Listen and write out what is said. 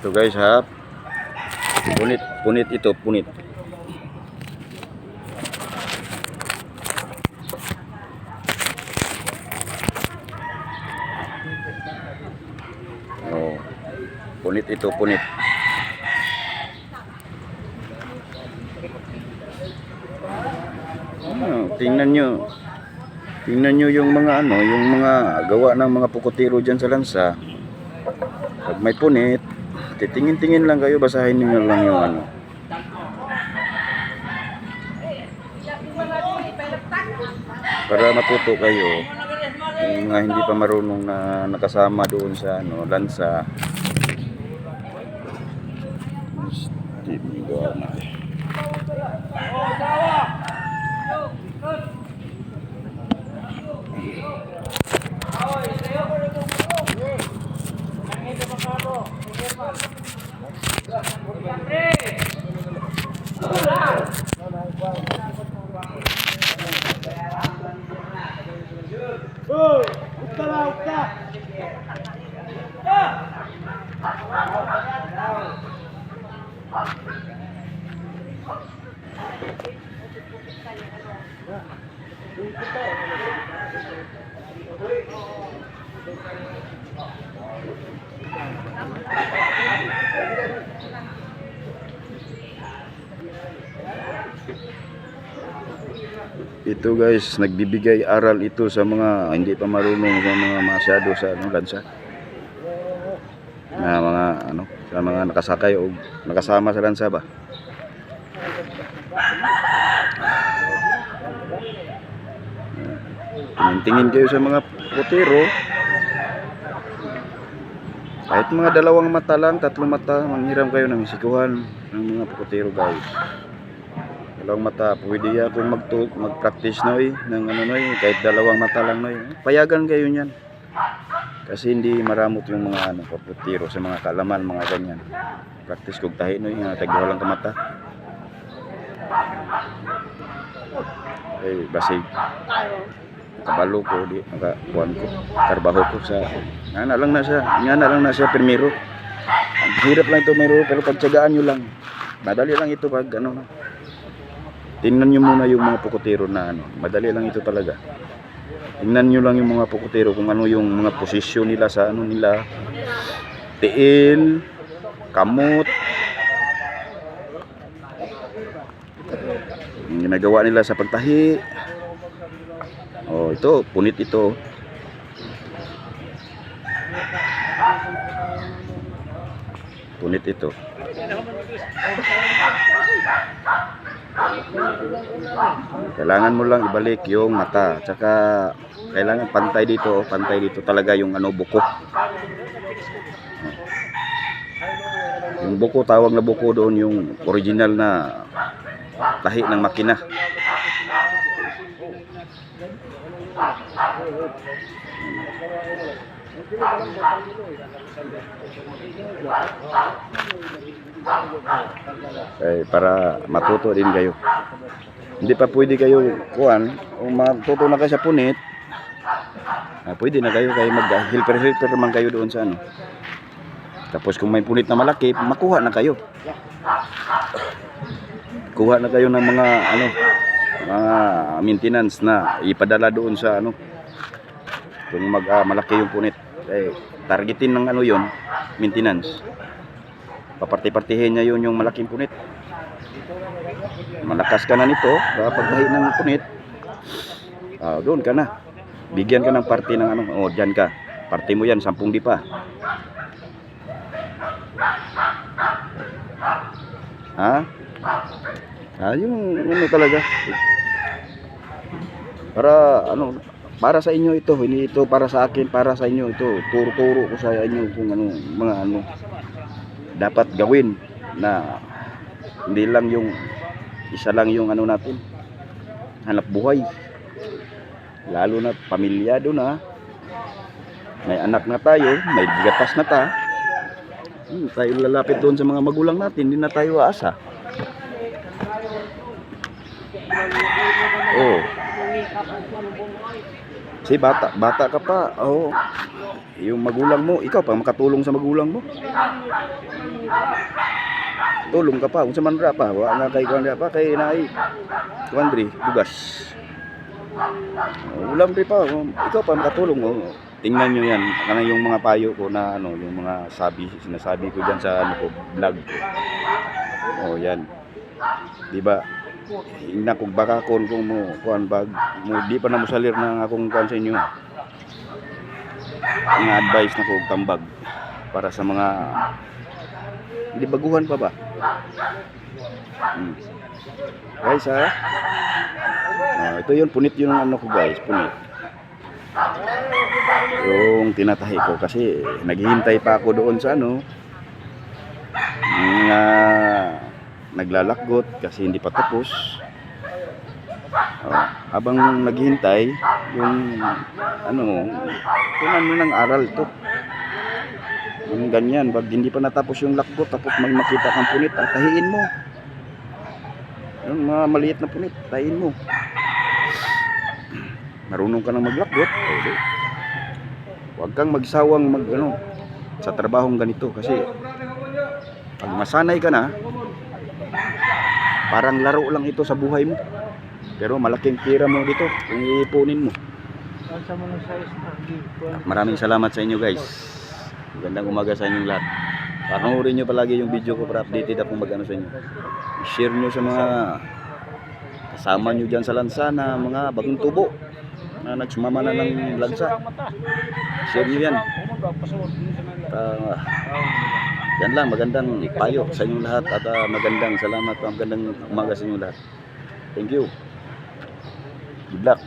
Ito guys ha, punit ito, punit. Oh, punit ito, punit. Tingnan nyo yung mga yung mga gawa ng mga pukotiro dyan sa lansa. Pag may punit, titingin-tingin lang kayo, basahin niyo lang yung para matuto kayo. Yung mga hindi pa marunong na nakasama doon sa lansa. Ito guys, nagbibigay aral ito sa mga hindi pa marunong, sa mga masyado sa lansa. Na mga sa mga nakasakay o nakasama sa lansa ba. Tingin kayo sa mga pukotiro. Kahit mga 2 mata lang, 3 mata, manghiram kayo ng sikuhan ng mga pukotiro guys. 2 mata, pwede akong mag-practice noy ng kahit 2 mata lang noy. Payagan kayo niyan. Kasi hindi maramot yung mga pukotiro sa mga kalaman, mga ganyan. Practice kog tahi noy, tagduha lang ka mata. Basig kabalo ko di nakakuan ko trabaho ko sa nga na lang na siya primero. Ang hirap lang ito pero pagtiyagaan nyo lang, madali lang ito pag tingnan nyo muna yung mga pukotiro na madali lang ito talaga. Tingnan nyo lang yung mga pukotiro kung yung mga posisyon nila sa nila, tiil, kamot, yung ginagawa nila sa pagtahi. Oh, ito, punit ito. Punit ito. Kailangan mo lang ibalik yung mata. Tsaka kailangan pantay dito talaga yung buko. Yung buko, tawag na buko doon yung original na tahi ng makina. Para matuto din kayo. Hindi pa pwede kayo kung matuto na kayo sa punit, pwede na kayo mag-helper naman kayo doon sa Tapos kung may punit na malaki, makuha na kayo. Kuha na kayo ng mga mga maintenance na ipadala doon sa kung malaki yung punit. Targetin ng yon, maintenance. Paparti-partihin niya yung malaking punit. Malakas ka na nito, pagtahi ng punit, doon ka na. Bigyan ka ng parte ng dyan ka. Parte mo yan, 10 di pa. Yung talaga. Para sa inyo ito, hindi ito para sa akin, para sa inyo ito. Turo-turo ko sa inyo kung mga dapat gawin na hindi lang yung isa lang yung natin, hanap buhay. lalo na pamilyado na, may anak na tayo, may gatas na tayo lalapit doon sa mga magulang natin, hindi na tayo aasa. Oh. Si bata ka pa. Oh. Yung magulang mo, ikaw pa makatulong sa magulang mo. Tulong ka pa, unsa man ra pa, wa na kay kuan pa kay naay kuan diri bugas. Ulam rin pa, ikaw pa makatulong mo. Tingnan nyo yan, kanang yung mga payo ko na ano, yung mga sinasabi ko diyan sa ano ko, vlog ko. Oh, yan. 'Di ba? Ina kung baka kung mo kuan bag mo di pa na mo salir ng akong kuan sa inyo. Ang advice na ko tambag para sa mga hindi baguhan pa ba? Guys ha. Ito yun, punit yung ano ko guys, punit. Yung tinatahi ko kasi naghihintay pa ako doon sa ano. Naglalakgot kasi hindi pa tapos. Habang naghihintay, yung ano, tunan mo ng aral to. Yung ganyan, pag hindi pa natapos yung lakgot, tapos may makita kang punit, tahiin mo. Yung mga maliit na punit, tahiin mo. Marunong ka nang maglakgot, okay. Huwag kang magsawang ano, sa trabahong ganito kasi pag masanay ka na, parang laro lang ito sa buhay mo. Pero malaking pira mo dito kung iipunin mo. Maraming salamat sa inyo guys. Magandang umaga sa inyong lahat. Panoorin nyo palagi yung video ko para updated akong mag-ano sa inyo. I-share nyo sa mga kasama nyo dyan sa lansana, mga bagong tubo na nagsumama na ng lansa. Share nyo yan. Yan lang, magandang payo sa inyong lahat at magandang salamat, magandang umaga sa inyong lahat. Thank you. Good luck.